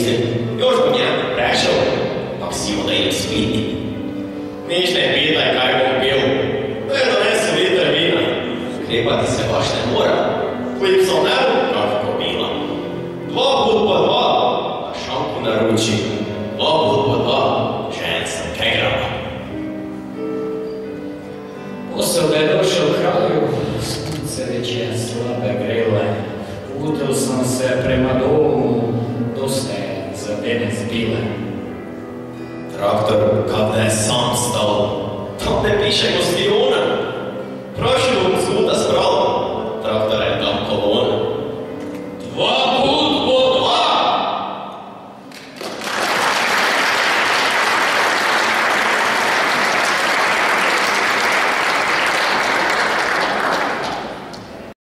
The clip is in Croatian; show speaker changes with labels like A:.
A: mislim, još bom jedan prešao, pa si onda idem spiti. Niš ne pitaj kaj bom pil, ne donese liter vina. Krepati se baš ne mora, klipsoneru kako bila. 2 put po 2, a šanku naruči, 2 put po 2, žen sam kegrava.
B: Posle da je došao kraju, sunce već je slabe grele. Putil sam se prema domu, dosta je za danas bile.
A: Traktor, kad da je sam stao, tam ne piše gostiona.